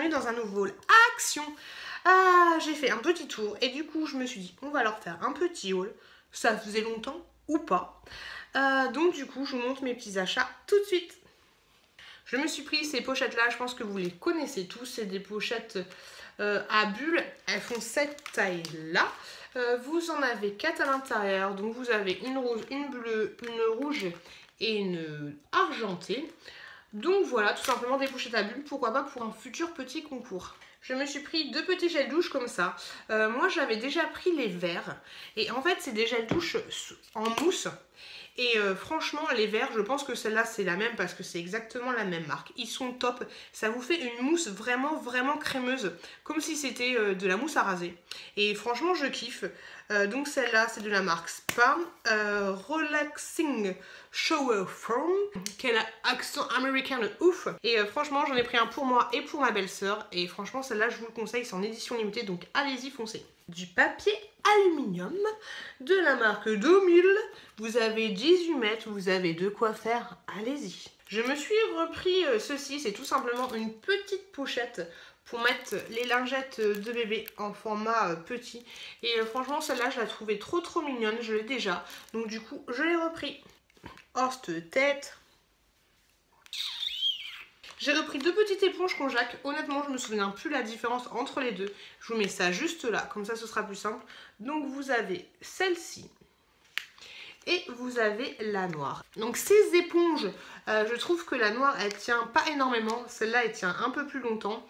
bienvenue dans un nouveau haul Action. J'ai fait un petit tour et du coup je me suis dit on va leur faire un petit haul. Ça faisait longtemps ou pas. Donc du coup je vous montre mes petits achats tout de suite. Je me suis pris ces pochettes là, je pense que vous les connaissez tous. C'est des pochettes à bulles, elles font cette taille là. Vous en avez 4 à l'intérieur, donc vous avez une rose, une bleue, une rouge et une argentée. Donc voilà, tout simplement des pochettes à bulles, pourquoi pas pour un futur petit concours. Je me suis pris 2 petits gels douche comme ça. Moi j'avais déjà pris les verts et en fait c'est des gels douche en mousse. Et franchement les verts, je pense que celle-là c'est la même parce que c'est exactement la même marque. Ils sont top, ça vous fait une mousse vraiment crémeuse, comme si c'était de la mousse à raser. Et franchement je kiffe. Donc celle-là c'est de la marque Spa, Relaxing Shower Foam, qui a l'accent américain de ouf. Et franchement j'en ai pris un pour moi et pour ma belle-sœur. Et franchement celle-là je vous le conseille, c'est en édition limitée, donc allez-y foncez. Du papier aluminium de la marque 2000. Vous avez 18 mètres, vous avez de quoi faire, allez-y. Je me suis repris ceci, c'est tout simplement une petite pochette pour mettre les lingettes de bébé en format petit. Et franchement celle-là je la trouvais trop mignonne, je l'ai déjà. Donc du coup je l'ai repris. Horst tête. J'ai repris 2 petites éponges Conjac. Honnêtement, je me souviens plus la différence entre les deux. Je vous mets ça juste là, comme ça ce sera plus simple. Donc vous avez celle-ci et vous avez la noire. Donc ces éponges, je trouve que la noire elle tient pas énormément. Celle-là elle tient un peu plus longtemps.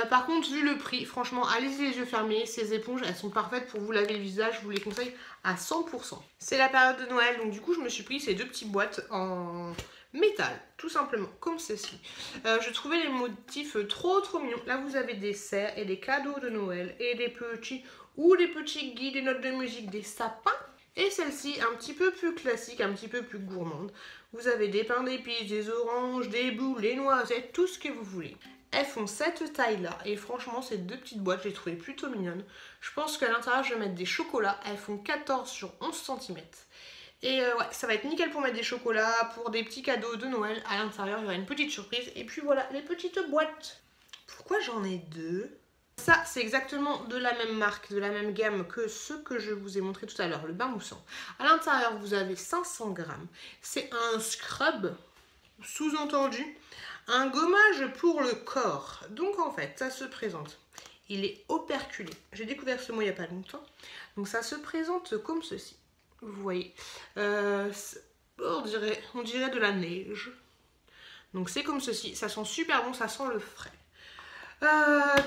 Par contre, vu le prix, franchement, allez-y les yeux fermés. Ces éponges, elles sont parfaites pour vous laver le visage. Je vous les conseille à 100%. C'est la période de Noël, donc du coup, je me suis pris ces 2 petites boîtes en métal, tout simplement, comme ceci. Je trouvais les motifs trop mignons. Là, vous avez des cerfs et des cadeaux de Noël et des petits guides, des notes de musique, des sapins. Et celle-ci, un petit peu plus classique, un petit peu plus gourmande. Vous avez des pains d'épices, des oranges, des boules, des noisettes, tout ce que vous voulez. Elles font cette taille-là et franchement, ces 2 petites boîtes, je les trouvais plutôt mignonnes. Je pense qu'à l'intérieur, je vais mettre des chocolats. Elles font 14 sur 11 cm. Et ouais, ça va être nickel pour mettre des chocolats, pour des petits cadeaux de Noël. À l'intérieur, il y aura une petite surprise. Et puis voilà, les petites boîtes. Pourquoi j'en ai 2 ? Ça, c'est exactement de la même marque, de la même gamme que ceux que je vous ai montré tout à l'heure, le bain moussant. À l'intérieur, vous avez 500 grammes. C'est un scrub, sous-entendu, un gommage pour le corps. Donc en fait, ça se présente. Il est operculé. J'ai découvert ce mot il n'y a pas longtemps. Donc ça se présente comme ceci. Vous voyez. On dirait de la neige. Donc c'est comme ceci. Ça sent super bon, ça sent le frais.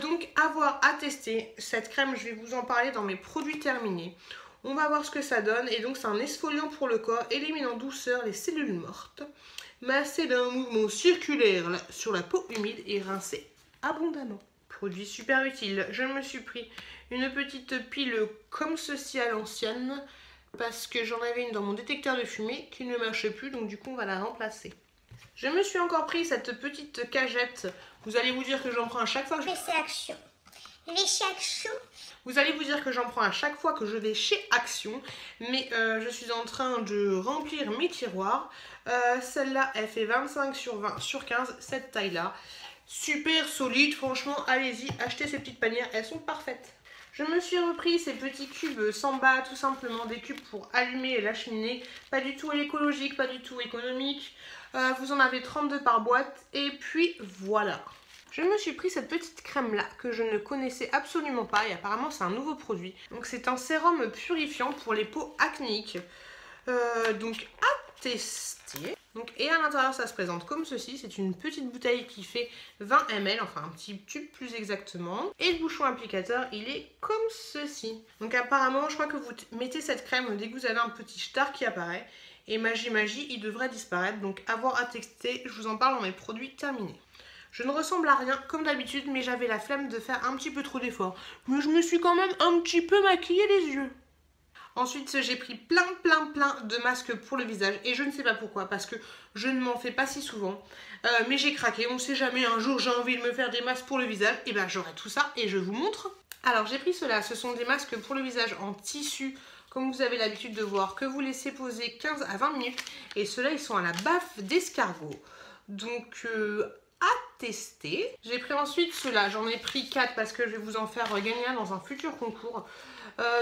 Donc avoir à tester cette crème, je vais vous en parler dans mes produits terminés. On va voir ce que ça donne. Et donc c'est un exfoliant pour le corps, élimine en douceur les cellules mortes, massé d'un mouvement circulaire sur la peau humide et rincé abondamment. Produit super utile. Je me suis pris une petite pile comme ceci à l'ancienne parce que j'en avais une dans mon détecteur de fumée qui ne marchait plus, donc du coup on va la remplacer. Je me suis encore pris cette petite cagette. Vous allez vous dire que j'en prends à chaque fois que je vais chez Action. Vous allez vous dire que j'en prends à chaque fois que je vais chez Action. Mais je suis en train de remplir mes tiroirs. Celle-là, elle fait 25 sur 20 sur 15, cette taille-là. Super solide, franchement, allez-y, achetez ces petites panières, elles sont parfaites. Je me suis repris ces petits cubes Samba, tout simplement, des cubes pour allumer la cheminée. Pas du tout écologique, pas du tout économique. Vous en avez 32 par boîte. Et puis voilà. Je me suis pris cette petite crème là que je ne connaissais absolument pas et apparemment c'est un nouveau produit. Donc c'est un sérum purifiant pour les peaux acnéiques. Donc à tester. Donc, et à l'intérieur ça se présente comme ceci. C'est une petite bouteille qui fait 20 ml, enfin un petit tube plus exactement. Et le bouchon applicateur il est comme ceci. Donc apparemment je crois que vous mettez cette crème dès que vous avez un petit star qui apparaît. Et magie il devrait disparaître. Donc avoir à tester, je vous en parle dans mes produits terminés. Je ne ressemble à rien comme d'habitude, mais j'avais la flemme de faire un petit peu trop d'efforts. Mais je me suis quand même un petit peu maquillé les yeux. Ensuite, j'ai pris plein de masques pour le visage. Et je ne sais pas pourquoi, parce que je ne m'en fais pas si souvent. Mais j'ai craqué, on ne sait jamais, un jour j'ai envie de me faire des masques pour le visage. Et ben j'aurai tout ça et je vous montre. Alors j'ai pris cela, ce sont des masques pour le visage en tissu. Comme vous avez l'habitude de voir, que vous laissez poser 15 à 20 minutes. Et ceux-là, ils sont à la baffe d'escargot. Donc à tester. J'ai pris ensuite ceux-là, j'en ai pris 4 parce que je vais vous en faire gagner un dans un futur concours.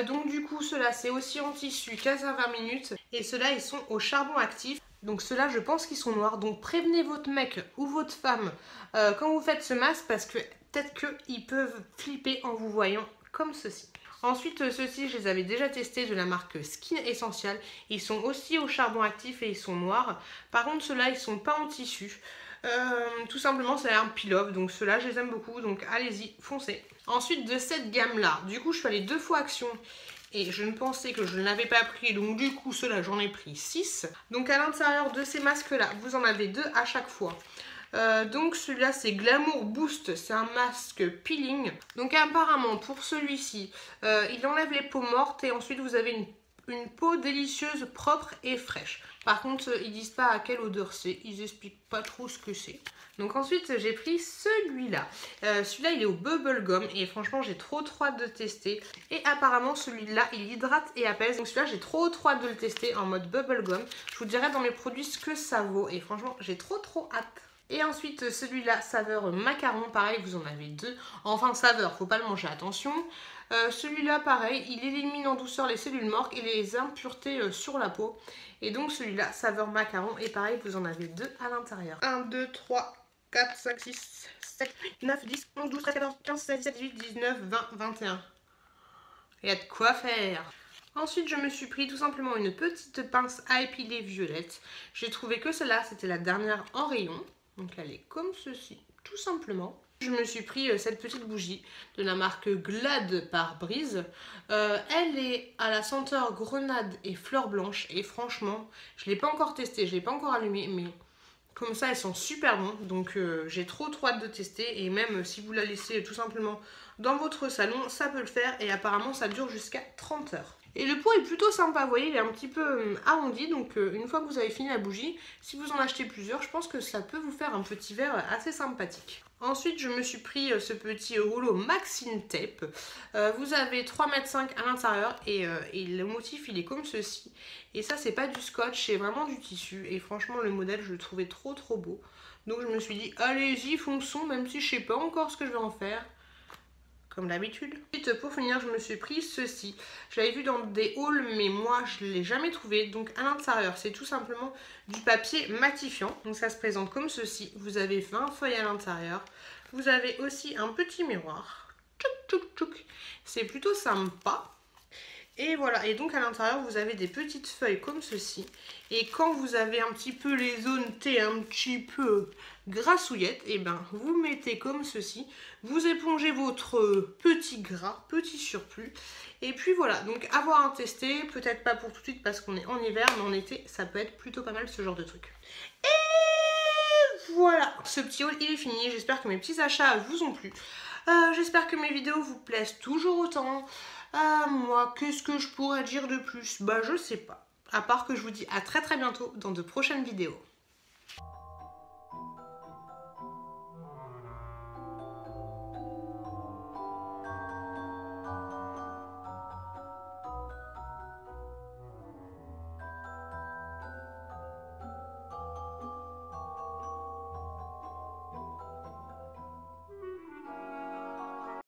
Donc du coup ceux-là c'est aussi en tissu 15 à 20 minutes et ceux-là ils sont au charbon actif. Donc ceux-là je pense qu'ils sont noirs, donc prévenez votre mec ou votre femme quand vous faites ce masque parce que peut-être qu'ils peuvent flipper en vous voyant comme ceci. Ensuite, ceux-ci, je les avais déjà testés de la marque Skin Essential. Ils sont aussi au charbon actif et ils sont noirs. Par contre, ceux-là, ils sont pas en tissu. Tout simplement, c'est un peel-off. Donc ceux-là, je les aime beaucoup. Donc allez-y, foncez. Ensuite, de cette gamme-là, du coup, je suis allée 2 fois Action. Et je ne pensais que je ne l'avais pas pris. Donc du coup, ceux-là, j'en ai pris 6. Donc à l'intérieur de ces masques-là, vous en avez 2 à chaque fois. Donc celui-là c'est Glamour Boost, c'est un masque peeling. Donc apparemment pour celui-ci, il enlève les peaux mortes et ensuite vous avez une peau délicieuse, propre et fraîche. Par contre ils disent pas à quelle odeur c'est, ils expliquent pas trop ce que c'est. Donc ensuite j'ai pris celui-là. Celui-là il est au bubblegum et franchement j'ai trop hâte de tester. Et apparemment celui-là il hydrate et apaise. Donc celui-là j'ai trop hâte de le tester en mode bubblegum. Je vous dirai dans mes produits ce que ça vaut et franchement j'ai trop hâte. Et ensuite celui-là saveur macaron, pareil vous en avez 2, enfin saveur, faut pas le manger, attention. Celui-là pareil, il élimine en douceur les cellules mortes et les impuretés sur la peau. Et donc celui-là saveur macaron et pareil vous en avez 2 à l'intérieur. 1, 2, 3, 4, 5, 6, 7, 8, 9, 10, 11, 12, 13, 14, 15, 16, 17, 18, 19, 20, 21. Il y a de quoi faire. Ensuite, je me suis pris tout simplement une petite pince à épiler violette. J'ai trouvé que celle-là, c'était la dernière en rayon. Donc elle est comme ceci, tout simplement. Je me suis pris cette petite bougie de la marque Glad par Breeze. Elle est à la senteur grenade et fleur blanche. Et franchement, je ne l'ai pas encore testée, je ne l'ai pas encore allumée. Mais comme ça, elles sont super bonnes. Donc j'ai trop hâte de tester. Et même si vous la laissez tout simplement dans votre salon, ça peut le faire. Et apparemment, ça dure jusqu'à 30 heures. Et le pot est plutôt sympa, vous voyez, il est un petit peu arrondi, donc une fois que vous avez fini la bougie, si vous en achetez plusieurs, je pense que ça peut vous faire un petit verre assez sympathique. Ensuite, je me suis pris ce petit rouleau Maxine Tape. Vous avez 3,5 m à l'intérieur et le motif, il est comme ceci. Et ça, c'est pas du scotch, c'est vraiment du tissu. Et franchement, le modèle, je le trouvais trop beau. Donc je me suis dit, allez-y, fonçons, même si je sais pas encore ce que je vais en faire. Comme d'habitude. Ensuite, pour finir, je me suis pris ceci. Je l'avais vu dans des hauls, mais moi, je ne l'ai jamais trouvé. Donc, à l'intérieur, c'est tout simplement du papier matifiant. Donc, ça se présente comme ceci. Vous avez 20 feuilles à l'intérieur. Vous avez aussi un petit miroir. Tchouk, tchouk, tchouk. C'est plutôt sympa. Et voilà, et donc à l'intérieur vous avez des petites feuilles comme ceci. Et quand vous avez un petit peu les zones T un petit peu grassouillettes, et ben vous mettez comme ceci. Vous épongez votre petit gras, petit surplus. Et puis voilà, donc à voir à tester, peut-être pas pour tout de suite parce qu'on est en hiver, mais en été ça peut être plutôt pas mal ce genre de truc. Et voilà, ce petit haul il est fini, j'espère que mes petits achats vous ont plu. J'espère que mes vidéos vous plaisent toujours autant. Moi, qu'est-ce que je pourrais dire de plus? Bah, je sais pas. À part que je vous dis à très bientôt dans de prochaines vidéos.